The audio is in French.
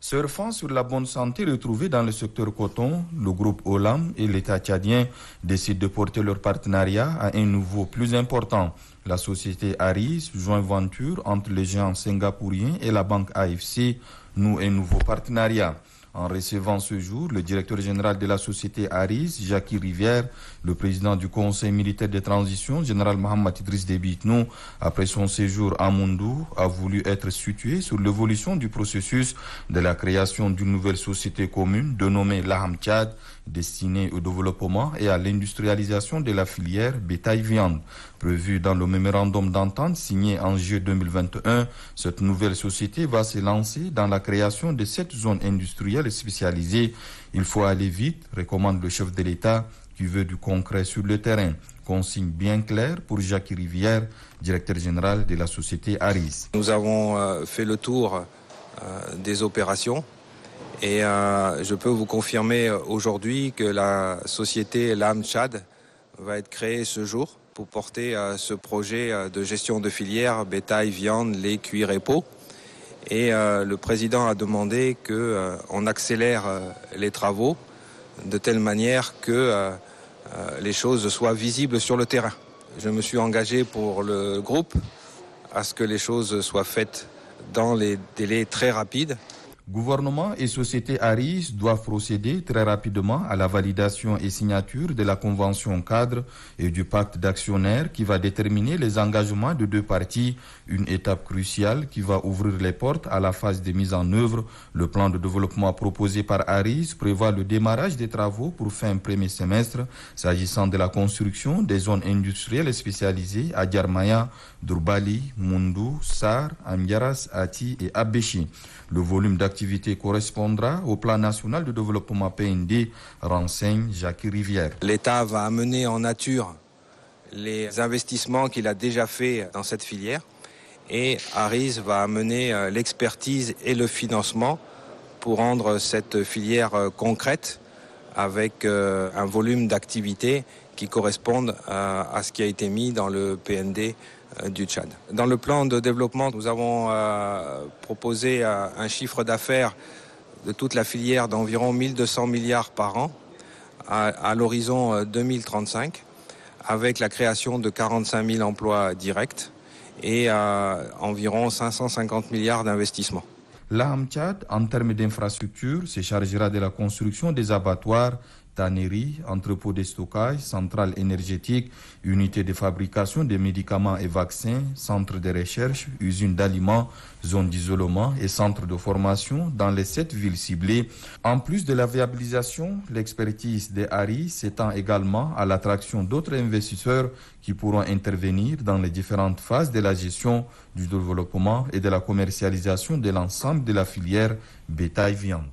Surfant sur la bonne santé retrouvée dans le secteur coton, le groupe Olam et l'État tchadien décident de porter leur partenariat à un niveau plus important. La société Aris, joint venture entre les géants singapouriens et la banque AFC, noue un nouveau partenariat. En recevant ce jour le directeur général de la société Aris, Jackie Rivière, le président du conseil militaire de transition, général Mohamed Idriss Déby Itno, après son séjour à Mondou, a voulu être situé sur l'évolution du processus de la création d'une nouvelle société commune dénommée Laham Tchad, destinée au développement et à l'industrialisation de la filière bétail-viande. Prévue dans le mémorandum d'entente signé en juillet 2021, cette nouvelle société va se lancer dans la création de 7 zones industrielles spécialisées. Il faut aller vite, recommande le chef de l'État qui veut du concret sur le terrain. Consigne bien claire pour Jacques Rivière, directeur général de la société Aris. Nous avons fait le tour des opérations et je peux vous confirmer aujourd'hui que la société Laham Tchad va être créée ce jour pour porter ce projet de gestion de filière bétail, viande, lait, cuir et peau. Et le président a demandé qu'on accélère les travaux de telle manière que les choses soient visibles sur le terrain. Je me suis engagé pour le groupe à ce que les choses soient faites dans les délais très rapides. Gouvernement et société Aris doivent procéder très rapidement à la validation et signature de la convention cadre et du pacte d'actionnaires qui va déterminer les engagements de deux parties, une étape cruciale qui va ouvrir les portes à la phase de mise en œuvre. Le plan de développement proposé par Aris prévoit le démarrage des travaux pour fin premier semestre, s'agissant de la construction des zones industrielles spécialisées à Djarmaya, Durbali, Mundu, Sar, Amyaras, Ati et Abechi. Le volume d'activité correspondra au plan national de développement PND, renseigne Jacques Rivière. L'État va amener en nature les investissements qu'il a déjà fait dans cette filière et Aris va amener l'expertise et le financement pour rendre cette filière concrète avec un volume d'activité qui corresponde à ce qui a été mis dans le PND du Tchad. Dans le plan de développement, nous avons proposé un chiffre d'affaires de toute la filière d'environ 1200 milliards par an à l'horizon 2035, avec la création de 45 000 emplois directs et environ 550 milliards d'investissements. Laham Tchad, en termes d'infrastructure, se chargera de la construction des abattoirs, tanneries, entrepôts de stockage, centrales énergétiques, unités de fabrication de médicaments et vaccins, centres de recherche, usines d'aliments, zones d'isolement et centres de formation dans les 7 villes ciblées. En plus de la viabilisation, l'expertise des Aris s'étend également à l'attraction d'autres investisseurs qui pourront intervenir dans les différentes phases de la gestion, du développement et de la commercialisation de l'ensemble de la filière bétail-viande.